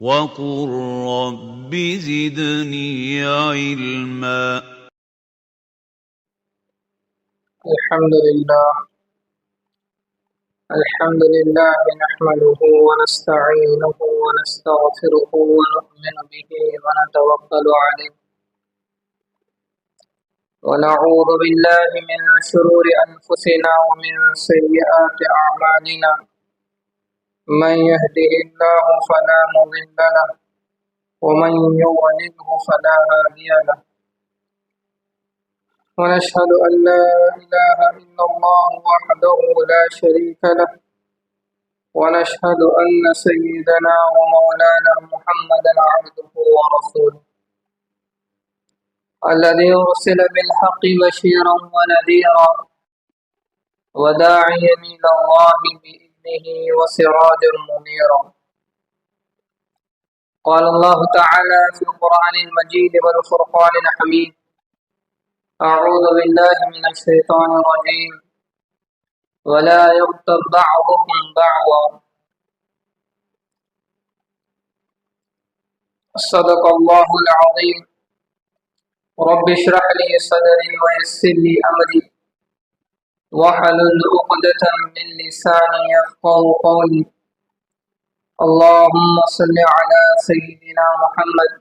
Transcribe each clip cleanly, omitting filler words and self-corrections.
وقل رب زدني علما. الحمد لله نحمده ونستعينه ونستغفره ونؤمن به ونتوكل عليه ونعوذ بالله من شرور أنفسنا ومن سيئات أعمالنا من يهده الله فلا مضل له ومن يضلله فلا هادي له ونشهد أن لا إله إلا الله وحده لا شريك له ونشهد أن سيدنا ومولانا محمدا عبده ورسوله الذي أرسل بالحق بشيرا ونذيرا وداعيا إلى الله بإذنه وسراجا منيرا. قال الله تعالى في القرآن المجيد والفرقان الحميد: أعوذ بالله من الشيطان الرجيم ولا يغتب بعضكم بعضا. صدق الله العظيم. رب اشرح لي صدري ويسر لي أمري واحلل عقدة من لساني يفقهوا قولي. اللهم صل على سيدنا محمد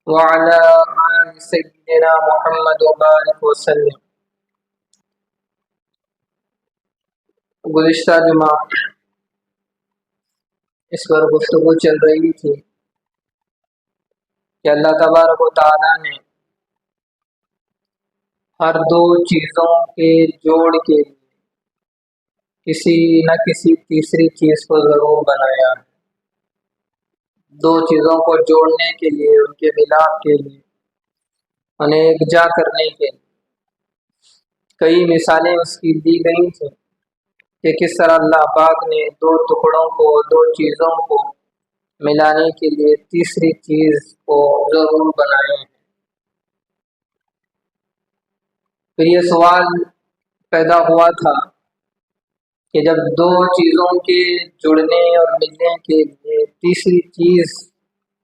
وعلى آل سيدنا محمد وبارك وسلم. گزشتہ جمعہ اس پر گفتگو چل رہی تھی کہ اللہ تبارک و تعالیٰ نے ہر دو چیزوں کے جوڑ کے کسی نہ کسی تیسری چیز کو ضرور بنایا ہے. دو چیزوں کو جوڑنے کے لیے، ان کے ملاپ کے لیے، انہیں یکجا کرنے کے لیے کئی مثالیں اس کی دی گئی تھیں کہ کس طرح اللہ پاک نے دو ٹکڑوں کو، دو چیزوں کو ملانے کے لیے تیسری چیز کو ضرور بنائے ہیں. پھر یہ سوال پیدا ہوا تھا کہ جب دو چیزوں کے جڑنے اور ملنے کے لیے تیسری چیز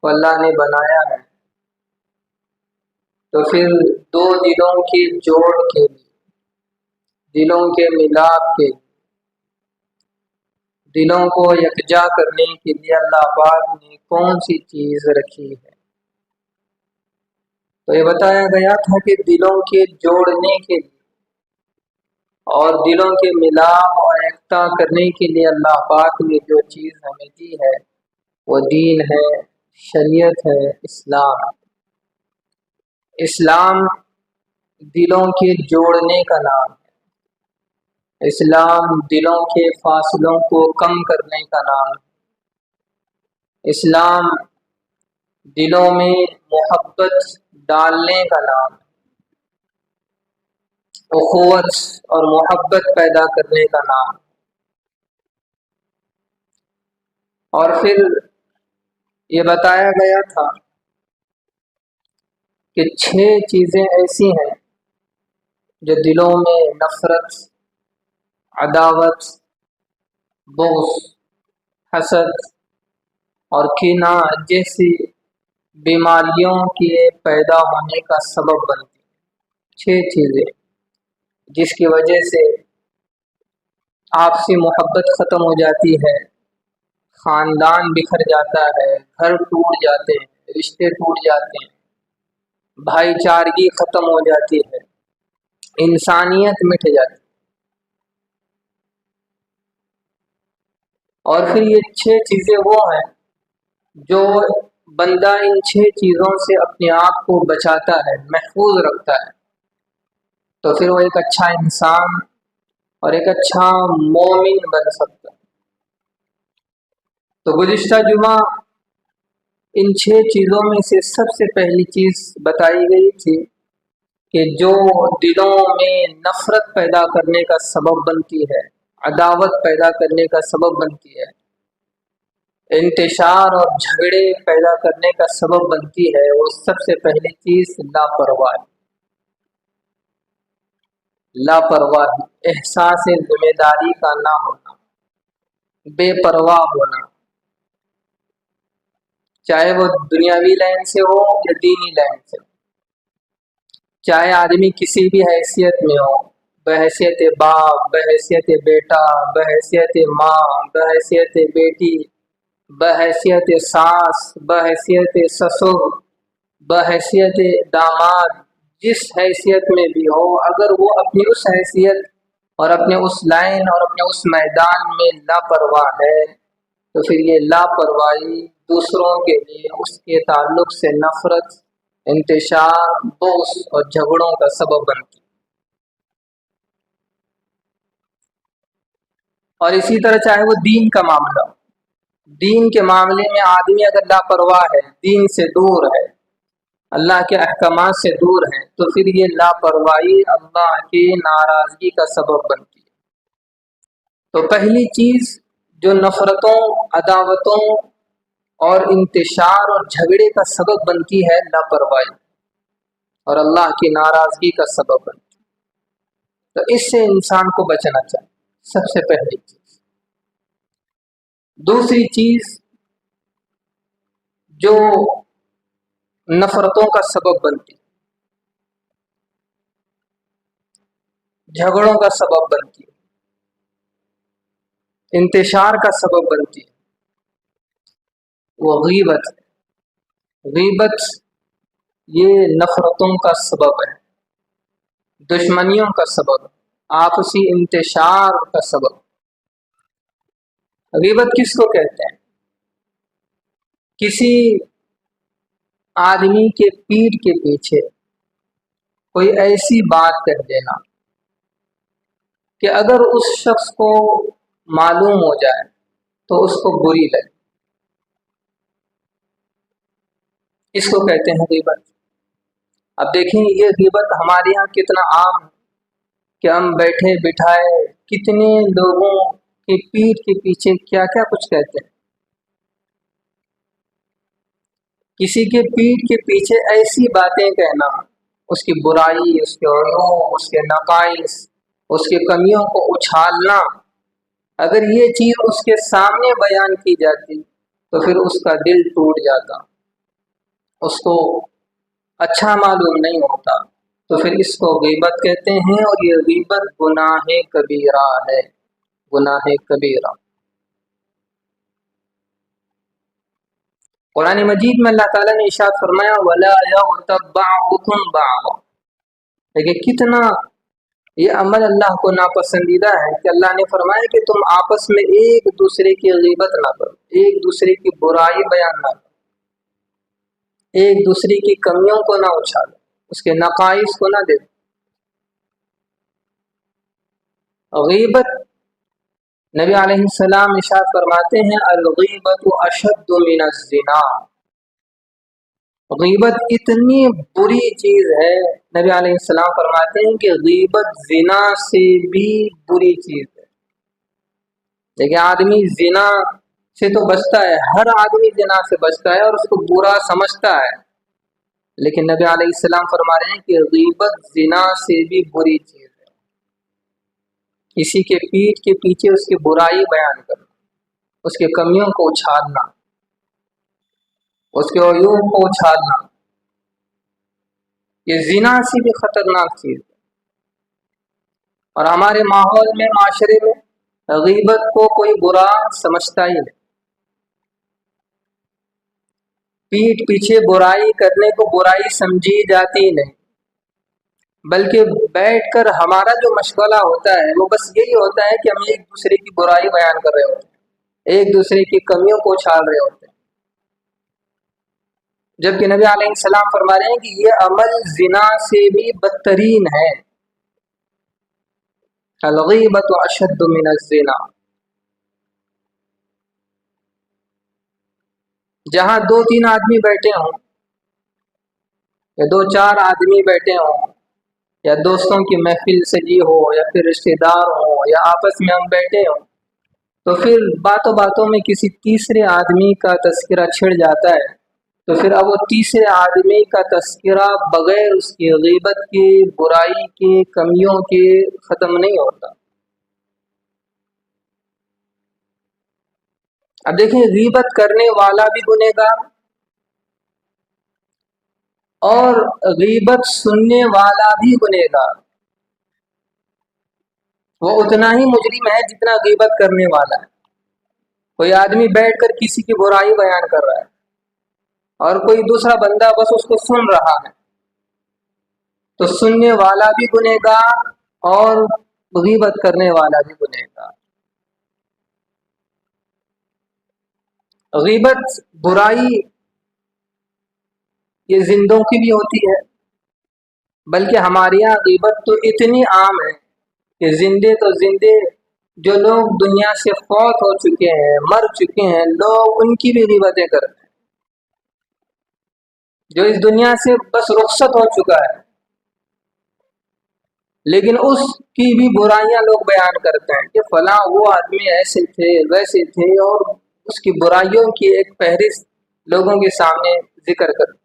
کو اللہ نے بنایا ہے تو پھر دو دلوں کے جوڑ کے لیے، دلوں کے ملاپ کے لیے، دلوں کو یکجا کرنے کے لیے اللہ پاک نے کون سی چیز رکھی ہے؟ تو یہ بتایا گیا تھا کہ دلوں کے جوڑنے کے لیے اور دلوں کے ملاپ اور یکتا کرنے کے لیے اللہ پاک نے جو چیز ہمیں دی ہے وہ دین ہے، شریعت ہے، اسلام. اسلام دلوں کے جوڑنے کا نام ہے. اسلام دلوں کے فاصلوں کو کم کرنے کا نام ہے. اسلام دلوں میں محبت ڈالنے کا نام ہے، اخوت اور محبت پیدا کرنے کا نام. اور پھر یہ بتایا گیا تھا کہ 6 چیزیں ایسی ہیں جو دلوں میں نفرت، عداوت، بغض، حسد اور کینہ جیسی بیماریوں کے پیدا ہونے کا سبب بنتی ہیں. 6 چیزیں جس کی وجہ سے آپسی محبت ختم ہو جاتی ہے، خاندان بکھر جاتا ہے، گھر ٹوٹ جاتے ہیں، رشتے ٹوٹ جاتے ہیں، بھائی چارگی ختم ہو جاتی ہے، انسانیت مٹ جاتی ہے. اور پھر یہ 6 چیزیں وہ ہیں جو بندہ ان 6 چیزوں سے اپنے آپ کو بچاتا ہے، محفوظ رکھتا ہے تو پھر وہ ایک اچھا انسان اور ایک اچھا مومن بن سکتا ہے. تو گزشتہ جمعہ ان 6 چیزوں میں سے سب سے پہلی چیز بتائی گئی تھی کہ جو دلوں میں نفرت پیدا کرنے کا سبب بنتی ہے، عداوت پیدا کرنے کا سبب بنتی ہے، انتشار اور جھگڑے پیدا کرنے کا سبب بنتی ہے، وہ سب سے پہلی چیز لاپرواہی. لاپرواہی، احساس ذمہ داری کا نہ ہونا، بے پرواہ ہونا. چاہے وہ دنیاوی لائن سے ہو یا دینی لائن سے ہو، چاہے آدمی کسی بھی حیثیت میں ہو، بحیثیت باپ، بحیثیت بیٹا، بحیثیت ماں، بحیثیت بیٹی، بحیثیت ساس، بحیثیت سسر، بحیثیت داماد، جس حیثیت میں بھی ہو، اگر وہ اپنی اس حیثیت اور اپنے اس لائن اور اپنے اس میدان میں لاپرواہ ہے تو پھر یہ لاپرواہی دوسروں کے لیے اس کے تعلق سے نفرت، انتشار، بغض اور جھگڑوں کا سبب بنتی۔ اور اسی طرح چاہے وہ دین کا معاملہ ہو، دین کے معاملے میں آدمی اگر لاپرواہ ہے، دین سے دور ہے، اللہ کے احکامات سے دور ہے، تو پھر یہ لاپرواہی اللہ کی ناراضگی کا سبب بنتی ہے۔ تو پہلی چیز جو نفرتوں، عداوتوں اور انتشار اور جھگڑے کا سبب بنتی ہے، لاپرواہی، اور اللہ کی ناراضگی کا سبب بنتی ہے۔ تو اس سے انسان کو بچنا چاہیے، سب سے پہلی چیز۔ دوسری چیز جو نفرتوں کا سبب بنتی، جھگڑوں کا سبب بنتی، انتشار کا سبب بنتی، وہ غیبت ہے۔ غیبت یہ نفرتوں کا سبب ہے، دشمنیوں کا سبب، آپسی انتشار کا سبب۔ غیبت کس کو کہتے ہیں؟ کسی آدمی کے پیٹھ کے پیچھے کوئی ایسی بات کہہ دینا کہ اگر اس شخص کو معلوم ہو جائے تو اس کو بری لگے، اس کو کہتے ہیں غیبت۔ اب دیکھیں یہ غیبت ہمارے یہاں کتنا عام ہے کہ ہم بیٹھے بٹھائے کتنے لوگوں کی پیٹھ کے پیچھے کیا کیا کچھ کہتے ہیں۔ کسی کے پیٹھ کے پیچھے ایسی باتیں کہنا، اس کی برائی، اس کے عیوب، اس کے نقائص، اس کی کمیوں کو اچھالنا، اگر یہ چیز اس کے سامنے بیان کی جاتی تو پھر اس کا دل ٹوٹ جاتا، اس کو اچھا معلوم نہیں ہوتا، تو پھر اس کو غیبت کہتے ہیں، اور یہ غیبت گناہ کبیرہ ہے، گناہ کبیرہ۔ قرآن مجید میں اللہ تعالیٰ نے ارشاد فرمایا وَلَا يَغْتَبْ بَعْضُكُمْ بَعْضًا، لیکن کتنا یہ عمل اللہ کو ناپسندیدہ ہے کہ اللہ نے فرمایا کہ تم آپس میں ایک دوسرے کی غیبت نہ کرو، ایک دوسرے کی برائی بیان نہ کرو، ایک دوسرے کی کمیوں کو نہ اچھالو، اس کے نقائص کو نہ دیکھو۔ غیبت نبی علیہ السلام ارشاد فرماتے ہیں الغیبت اشد من الزنا، غیبت اتنی بری چیز ہے، نبی علیہ السلام فرماتے ہیں کہ غیبت زنا سے بھی بری چیز ہے۔ لیکن آدمی زنا سے تو بچتا ہے، ہر آدمی زنا سے بچتا ہے اور اس کو برا سمجھتا ہے، لیکن نبی علیہ السلام فرما رہے ہیں کہ غیبت زنا سے بھی بری چیز ہے۔ کسی کے پیٹھ کے پیچھے اس کی برائی بیان کرنا، اس کی کمیوں کو اچھالنا، اس کے عیوب کو اچھالنا، یہ زنا سے بھی خطرناک چیز ہے۔ اور ہمارے ماحول میں، معاشرے میں غیبت کو کوئی برا سمجھتا ہی نہیں، پیٹھ پیچھے برائی کرنے کو برائی سمجھی جاتی نہیں، بلکہ بیٹھ کر ہمارا جو مشغلہ ہوتا ہے وہ بس یہی ہوتا ہے کہ ہم ایک دوسرے کی برائی بیان کر رہے ہوتے ہیں، ایک دوسرے کی کمیوں کو اچھال رہے ہوتے ہیں، جبکہ نبی علیہ السلام فرما رہے ہیں کہ یہ عمل زنا سے بھی بدترین ہے، الغیبت اشد من الزنا۔ جہاں 2-3 آدمی بیٹھے ہوں یا 2-4 آدمی بیٹھے ہوں، یا دوستوں کی محفل سجی ہو، یا پھر رشتہ دار ہوں، یا آپس میں ہم بیٹھے ہوں، تو پھر باتوں باتوں میں کسی تیسرے آدمی کا تذکرہ چھڑ جاتا ہے، تو پھر اب وہ تیسرے آدمی کا تذکرہ بغیر اس کی غیبت کی، برائی کی، کمیوں کے ختم نہیں ہوتا۔ اب دیکھیں غیبت کرنے والا بھی گنہگار اور غیبت سننے والا بھی گنہگار، وہ اتنا ہی مجرم ہے جتنا غیبت کرنے والا ہے۔ کوئی آدمی بیٹھ کر کسی کی برائی بیان کر رہا ہے اور کوئی دوسرا بندہ بس اس کو سن رہا ہے، تو سننے والا بھی گنہگار اور غیبت کرنے والا بھی گنہگار۔ غیبت برائی یہ زندوں کی بھی ہوتی ہے، بلکہ ہمارے یہاں غیبت تو اتنی عام ہے کہ زندے تو زندے جو لوگ دنیا سے فوت ہو چکے ہیں، مر چکے ہیں، لوگ ان کی بھی غیبتیں کرتے ہیں۔ جو اس دنیا سے بس رخصت ہو چکا ہے لیکن اس کی بھی برائیاں لوگ بیان کرتے ہیں کہ فلاں وہ آدمی ایسے تھے ویسے تھے، اور اس کی برائیوں کی ایک فہرست لوگوں کے سامنے ذکر کرتے ہیں۔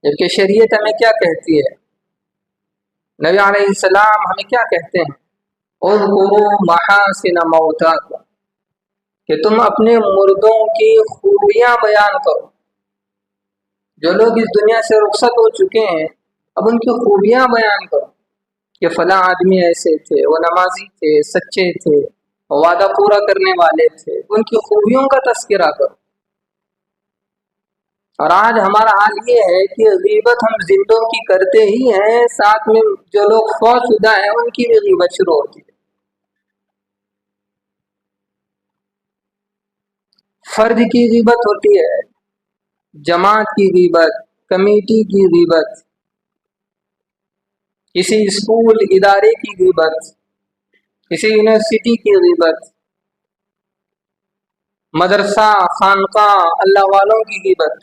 جبکہ شریعت ہمیں کیا کہتی ہے؟ نبی علیہ السلام ہمیں کیا کہتے ہیں؟ اذکروا محاسن موتاکم، کہ تم اپنے مردوں کی خوبیاں بیان کرو۔ جو لوگ اس دنیا سے رخصت ہو چکے ہیں اب ان کی خوبیاں بیان کرو کہ فلاں آدمی ایسے تھے، وہ نمازی تھے، سچے تھے، وعدہ پورا کرنے والے تھے، ان کی خوبیوں کا تذکرہ کرو۔ اور آج ہمارا حال یہ ہے کہ غیبت ہم زندوں کی کرتے ہی ہیں، ساتھ میں جو لوگ فوت شدہ ہیں ان کی بھی غیبت شروع ہوتی ہے۔ فرد کی غیبت ہوتی ہے، جماعت کی غیبت، کمیٹی کی غیبت، کسی اسکول ادارے کی غیبت، کسی یونیورسٹی کی غیبت، مدرسہ خانقاہ اللہ والوں کی غیبت،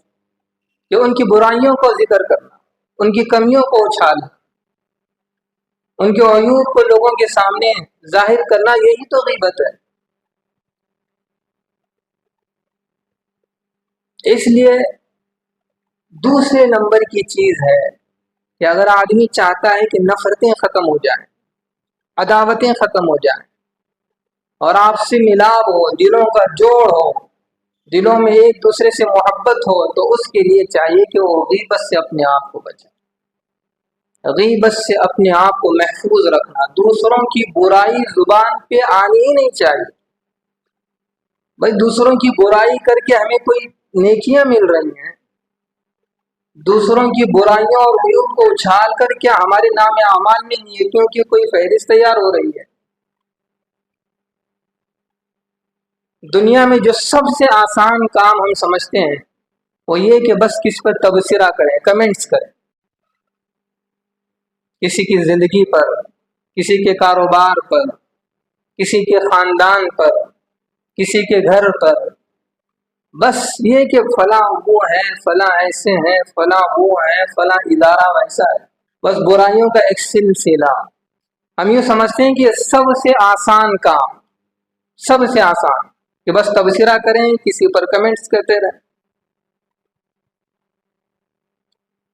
کہ ان کی برائیوں کو ذکر کرنا، ان کی کمیوں کو اچھالنا، ان کے عیوب کو لوگوں کے سامنے ظاہر کرنا، یہی تو غیبت ہے۔ اس لیے دوسرے نمبر کی چیز ہے کہ اگر آدمی چاہتا ہے کہ نفرتیں ختم ہو جائیں، عداوتیں ختم ہو جائیں اور آپ سے ملاپ ہو، دلوں کا جوڑ ہو، دلوں میں ایک دوسرے سے محبت ہو، تو اس کے لیے چاہیے کہ وہ غیبت سے اپنے آپ کو بچائے، غیبت سے اپنے آپ کو محفوظ رکھنا۔ دوسروں کی برائی زبان پہ آنی ہی نہیں چاہیے۔ بھائی دوسروں کی برائی کر کے ہمیں کوئی نیکیاں مل رہی ہیں؟ دوسروں کی برائیوں اور عیوب کو اچھال کر کیا ہمارے نام اعمال میں نیکیوں کی کوئی فہرست تیار ہو رہی ہے؟ دنیا میں جو سب سے آسان کام ہم سمجھتے ہیں وہ یہ کہ بس کس پر تبصرہ کریں، کمنٹس کریں، کسی کی زندگی پر، کسی کے کاروبار پر، کسی کے خاندان پر، کسی کے گھر پر، بس یہ کہ فلاں وہ ہے، فلاں ایسے ہیں، فلاں وہ ہے، فلاں ادارہ ویسا ہے، بس برائیوں کا ایک سلسلہ۔ ہم یہ سمجھتے ہیں کہ یہ سب سے آسان کام، سب سے آسان کہ بس تبصرہ کریں، کسی پر کمنٹس کرتے رہیں۔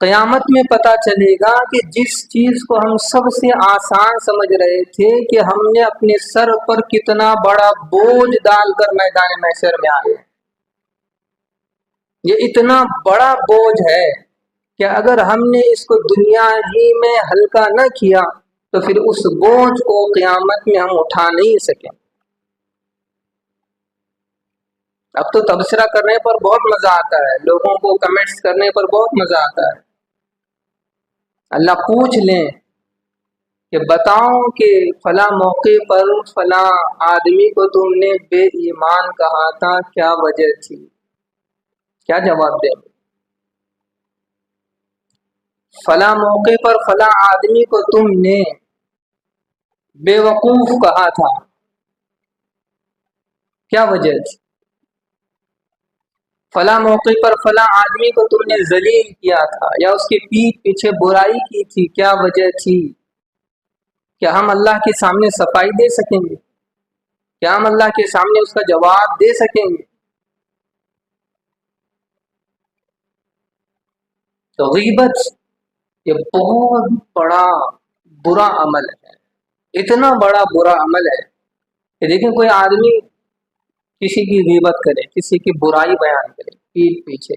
قیامت میں پتہ چلے گا کہ جس چیز کو ہم سب سے آسان سمجھ رہے تھے کہ ہم نے اپنے سر پر کتنا بڑا بوجھ ڈال کر میدان محشر میں آئے، یہ اتنا بڑا بوجھ ہے کہ اگر ہم نے اس کو دنیا ہی میں ہلکا نہ کیا تو پھر اس بوجھ کو قیامت میں ہم اٹھا نہیں سکیں۔ اب تو تبصرہ کرنے پر بہت مزہ آتا ہے، لوگوں کو کمنٹس کرنے پر بہت مزہ آتا ہے۔ اللہ پوچھ لیں کہ بتاؤ کہ فلاں موقع پر فلاں آدمی کو تم نے بے ایمان کہا تھا، کیا وجہ تھی؟ کیا جواب دیں؟ فلاں موقع پر فلاں آدمی کو تم نے بے وقوف کہا تھا، کیا وجہ تھی؟ فلاں موقع پر فلاں آدمی کو تم نے ذلیل کیا تھا یا اس کے پیٹھ پیچھے برائی کی تھی، کیا وجہ تھی؟ کیا ہم اللہ کے سامنے صفائی دے سکیں گے؟ کیا ہم اللہ کے سامنے اس کا جواب دے سکیں گے؟ تو غیبت یہ بہت بڑا برا عمل ہے، اتنا بڑا برا عمل ہے کہ دیکھیں کوئی آدمی کسی کی غیبت کرے، کسی کی برائی بیان کرے پیٹھ پیچھے،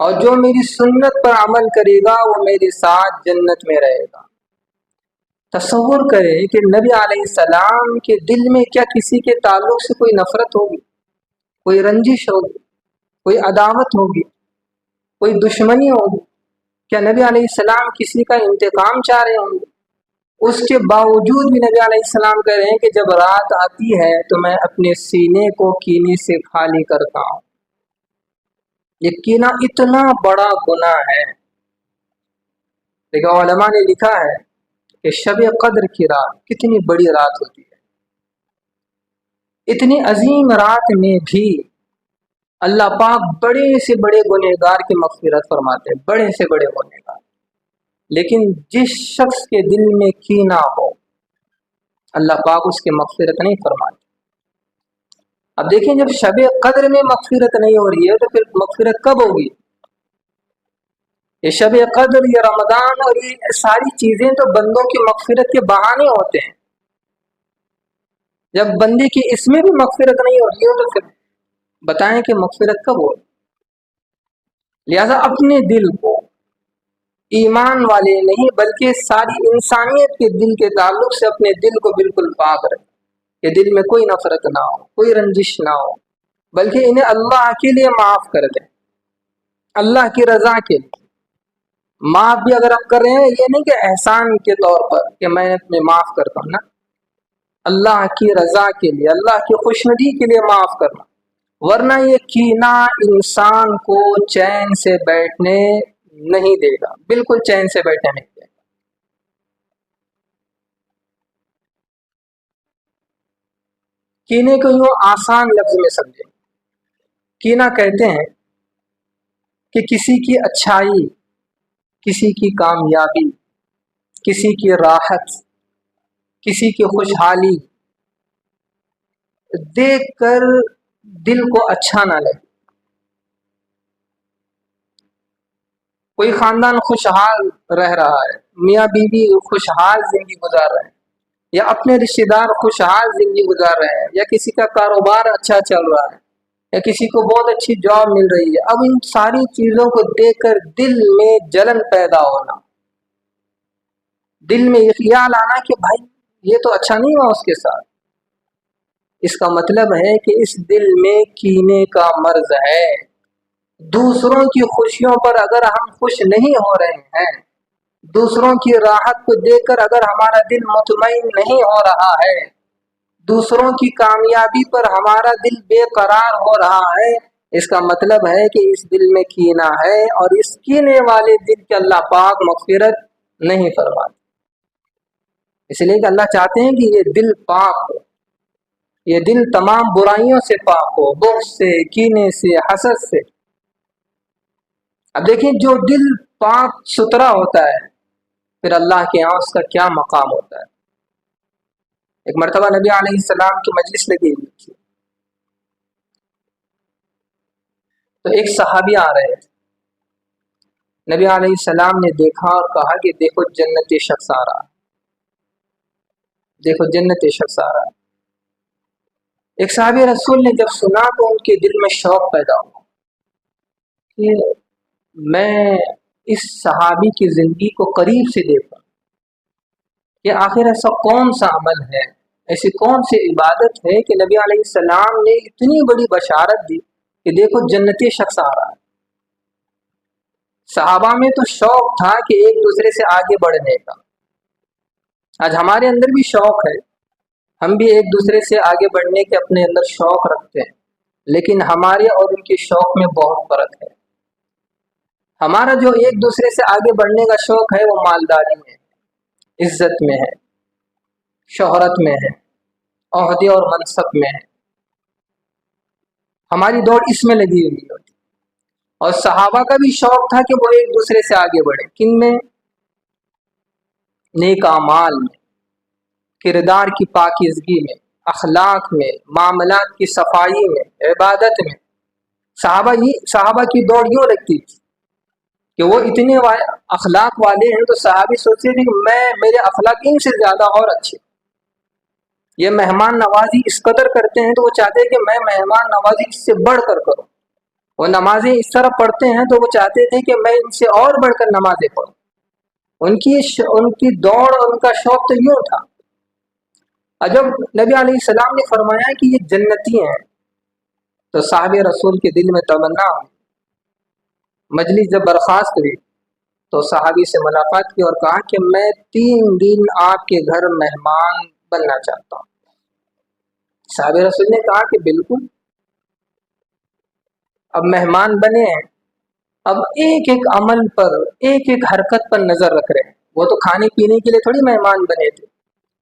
اور جو میری سنت پر عمل کرے گا وہ میرے ساتھ جنت میں رہے گا۔ تصور کریں کہ نبی علیہ السلام کے دل میں کیا کسی کے تعلق سے کوئی نفرت ہوگی، کوئی رنجش ہوگی، کوئی عداوت ہوگی، کوئی دشمنی ہوگی؟ کیا نبی علیہ السلام کسی کا انتقام چاہ رہے ہوں گے؟ اس کے باوجود بھی نبی علیہ السلام کہہ رہے ہیں کہ جب رات آتی ہے تو میں اپنے سینے کو کینے سے خالی کرتا ہوں۔ یہ کینہ اتنا بڑا گناہ ہے، لیکن علماء نے لکھا ہے کہ شب قدر کی رات کتنی بڑی رات ہوتی ہے، اتنی عظیم رات میں بھی اللہ پاک بڑے سے بڑے گنہگار کی مغفرت فرماتے ہیں، بڑے سے بڑے گنہگار۔ لیکن جس شخص کے دل میں کینہ ہو اللہ پاک اس کی مغفرت نہیں فرماتے۔ اب دیکھیں جب شب قدر میں مغفرت نہیں ہو رہی ہے تو پھر مغفرت کب ہوگی؟ یہ شب قدر، یہ رمضان اور یہ ساری چیزیں تو بندوں کی مغفرت کے بہانے ہوتے ہیں۔ جب بندے کی اس میں بھی مغفرت نہیں ہو رہی ہے تو پھر بتائیں کہ مغفرت کب ہوگی؟ لہذا اپنے دل کو ایمان والے نہیں بلکہ ساری انسانیت کے دل کے تعلق سے اپنے دل کو بالکل پاک رکھیں کہ دل میں کوئی نفرت نہ ہو، کوئی رنجش نہ ہو، بلکہ انہیں اللہ کے لیے معاف کر دیں، اللہ کی رضا کے لیے۔ معاف بھی اگر آپ کر رہے ہیں یہ نہیں کہ احسان کے طور پر کہ میں اپنے معاف کرتا ہوں، نا، اللہ کی رضا کے لیے، اللہ کی خوشنودی کے لیے معاف کرنا، ورنہ یہ کینہ انسان کو چین سے بیٹھنے نہیں دے گا، بالکل چین سے بیٹھنے نہیں دے گا۔ کینے کو یوں آسان لفظ میں سمجھیں، کینہ کہتے ہیں کہ کسی کی اچھائی، کسی کی کامیابی، کسی کی راحت، کسی کی خوشحالی دیکھ کر دل کو اچھا نہ لگے۔ کوئی خاندان خوشحال رہ رہا ہے، میاں بیوی خوشحال زندگی گزار رہے ہیں، یا اپنے رشتہ دار خوشحال زندگی گزار رہے ہیں، یا کسی کا کاروبار اچھا چل رہا ہے، یا کسی کو بہت اچھی جاب مل رہی ہے، اب ان ساری چیزوں کو دیکھ کر دل میں جلن پیدا ہونا، دل میں یہ خیال آنا کہ بھائی یہ تو اچھا نہیں ہوا اس کے ساتھ، اس کا مطلب ہے کہ اس دل میں کینے کا مرض ہے۔ دوسروں کی خوشیوں پر اگر ہم خوش نہیں ہو رہے ہیں، دوسروں کی راحت کو دیکھ کر اگر ہمارا دل مطمئن نہیں ہو رہا ہے، دوسروں کی کامیابی پر ہمارا دل بے قرار ہو رہا ہے، اس کا مطلب ہے کہ اس دل میں کینہ ہے، اور اس کینے والے دل کے اللہ پاک مغفرت نہیں فرماتے۔ اس لیے کہ اللہ چاہتے ہیں کہ یہ دل پاک ہو، یہ دل تمام برائیوں سے پاک ہو، بغض سے، کینے سے، حسد سے۔ اب دیکھیں جو دل پاک ستھرا ہوتا ہے پھر اللہ کے یہاں اس کا کیا مقام ہوتا ہے۔ ایک مرتبہ نبی علیہ السلام کی مجلس لگی ہوئی تھی، تو ایک صحابی آ رہے تھے، نبی علیہ السلام نے دیکھا اور کہا کہ دیکھو جنتی شخص آ رہا ہے، دیکھو جنتی شخص آ رہا ہے۔ ایک صحابی رسول نے جب سنا تو ان کے دل میں شوق پیدا ہوا کہ میں اس صحابی کی زندگی کو قریب سے دیکھوں کہ آخر ایسا کون سا عمل ہے، ایسی کون سی عبادت ہے کہ نبی علیہ السلام نے اتنی بڑی بشارت دی کہ دیکھو جنتی شخص آ رہا ہے۔ صحابہ میں تو شوق تھا کہ ایک دوسرے سے آگے بڑھنے کا۔ آج ہمارے اندر بھی شوق ہے، ہم بھی ایک دوسرے سے آگے بڑھنے کے اپنے اندر شوق رکھتے ہیں، لیکن ہمارے اور ان کے شوق میں بہت فرق ہے۔ ہمارا جو ایک دوسرے سے آگے بڑھنے کا شوق ہے وہ مالداری میں ہے، عزت میں ہے، شہرت میں ہے، عہدے اور منصب میں ہے، ہماری دوڑ اس میں لگی ہوئی ہوتی۔ اور صحابہ کا بھی شوق تھا کہ وہ ایک دوسرے سے آگے بڑھے، کن میں؟ نیک اعمال میں، کردار کی پاکیزگی میں، اخلاق میں، معاملات کی صفائی میں، عبادت میں۔ صحابہ کی دوڑ یوں لگتی تھی کہ وہ اتنے اخلاق والے ہیں تو صحابی سوچتے تھے کہ میرے اخلاق ان سے زیادہ اور اچھے۔ یہ مہمان نوازی اس قدر کرتے ہیں تو وہ چاہتے ہیں کہ میں مہمان نوازی اس سے بڑھ کر کروں۔ وہ نمازیں اس طرح پڑھتے ہیں تو وہ چاہتے تھے کہ میں ان سے اور بڑھ کر نمازیں پڑھوں. ان کی دوڑ اور ان کا شوق تو یوں تھا. اور جب نبی علیہ السلام نے فرمایا کہ یہ جنتی ہیں تو صحابہ رسول کے دل میں تمنا ہوئی. مجلس جب برخاست ہوئی تو صحابی سے ملاقات کی اور کہا کہ میں 3 دن آپ کے گھر مہمان بننا چاہتا ہوں. صحابہ رسول نے کہا کہ بالکل. اب مہمان بنے ہیں, اب ایک ایک عمل پر, ایک ایک حرکت پر نظر رکھ رہے ہیں. وہ تو کھانے پینے کے لیے تھوڑی مہمان بنے تھے,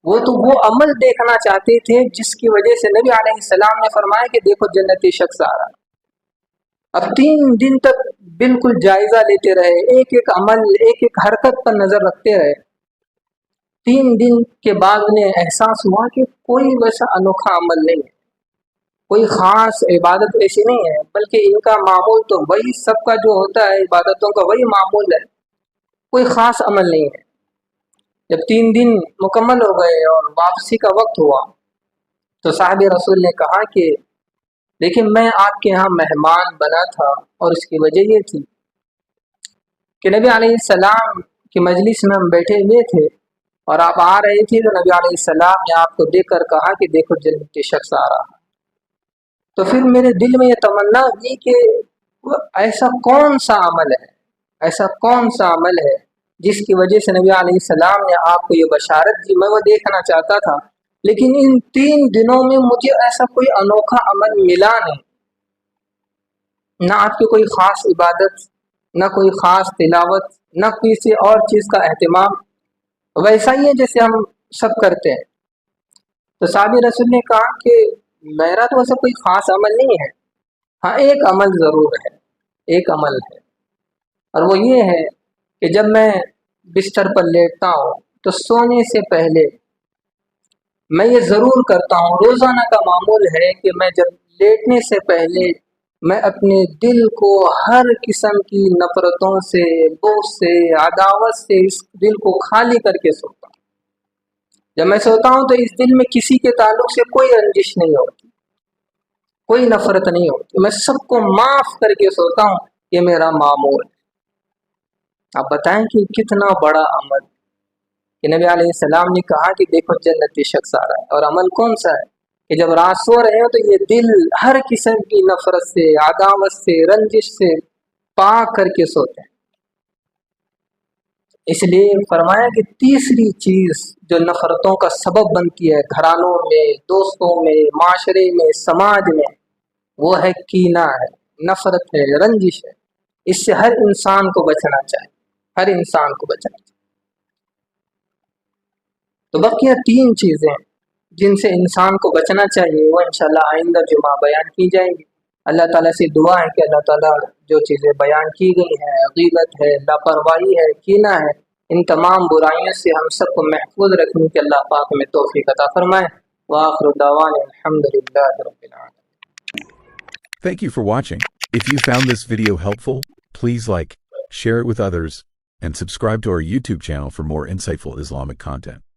وہ تو وہ عمل دیکھنا چاہتے تھے جس کی وجہ سے نبی علیہ السلام نے فرمایا کہ دیکھو جنتی شخص آ رہا. اب 3 دن تک بالکل جائزہ لیتے رہے, ایک ایک عمل, ایک ایک حرکت پر نظر رکھتے رہے. 3 دن کے بعد انہیں احساس ہوا کہ کوئی ویسا انوکھا عمل نہیں ہے, کوئی خاص عبادت ایسی نہیں ہے, بلکہ ان کا معمول تو وہی سب کا جو ہوتا ہے, عبادتوں کا وہی معمول ہے, کوئی خاص عمل نہیں ہے. جب 3 دن مکمل ہو گئے اور واپسی کا وقت ہوا تو صاحب رسول نے کہا کہ دیکھیں میں آپ کے ہاں مہمان بنا تھا, اور اس کی وجہ یہ تھی کہ نبی علیہ السلام کی مجلس میں ہم بیٹھے ہوئے تھے اور آپ آ رہے تھے تو نبی علیہ السلام نے آپ کو دیکھ کر کہا کہ دیکھو جنتی شخص آ رہا. تو پھر میرے دل میں یہ تمنا ہوئی کہ ایسا کون سا عمل ہے, ایسا کون سا عمل ہے جس کی وجہ سے نبی علیہ السلام نے آپ کو یہ بشارت دی. میں وہ دیکھنا چاہتا تھا, لیکن ان 3 دنوں میں مجھے ایسا کوئی انوکھا عمل ملا نہیں, نہ آپ کی کوئی خاص عبادت, نہ کوئی خاص تلاوت, نہ کسی اور چیز کا اہتمام, ویسا ہی ہے جیسے ہم سب کرتے ہیں. تو صحابی رسول نے کہا کہ میرا تو ایسا کوئی خاص عمل نہیں ہے, ہاں ایک عمل ضرور ہے, ایک عمل ہے, اور وہ یہ ہے کہ جب میں بستر پر لیٹتا ہوں تو سونے سے پہلے میں یہ ضرور کرتا ہوں, روزانہ کا معمول ہے کہ میں جب لیٹنے سے پہلے میں اپنے دل کو ہر قسم کی نفرتوں سے, بغض سے, عداوت سے اس دل کو خالی کر کے سوتا ہوں. جب میں سوتا ہوں تو اس دل میں کسی کے تعلق سے کوئی رنجش نہیں ہوتی, کوئی نفرت نہیں ہوتی, میں سب کو معاف کر کے سوتا ہوں. یہ میرا معمول ہے. آپ بتائیں کہ کتنا بڑا عمل کہ نبی علیہ السلام نے کہا کہ دیکھو جنتی شخص آ رہا ہے. اور عمل کون سا ہے کہ جب رات سو رہے ہو تو یہ دل ہر قسم کی نفرت سے, عداوت سے, رنجش سے پاک کر کے سوتے ہیں. اس لیے فرمایا کہ تیسری چیز جو نفرتوں کا سبب بنتی ہے گھرانوں میں, دوستوں میں, معاشرے میں, سماج میں, وہ ہے کینہ ہے, نفرت ہے, رنجش ہے. اس سے ہر انسان کو بچنا چاہیے, ہر انسان کو بچنا چاہیے. تو بقیہ 3 چیزیں جن سے انسان کو بچنا چاہیے وہ انشاءاللہ آئندہ جمعہ بیان کی جائیں گی. اللہ تعالیٰ سے دعا ہے کہ اللہ تعالیٰ جو چیزیں بیان کی گئی ہیں, غیبت ہے, لاپرواہی ہے, کینہ ہے, ان تمام برائیوں سے ہم سب کو محفوظ رکھنے کے اللہ پاک میں توفیق عطا فرمائے. وآخر دعوانا الحمدللہ رب العالمین. Thank you for watching. If you found this video helpful, please like, share it with others, and subscribe to our YouTube channel for more insightful Islamic content.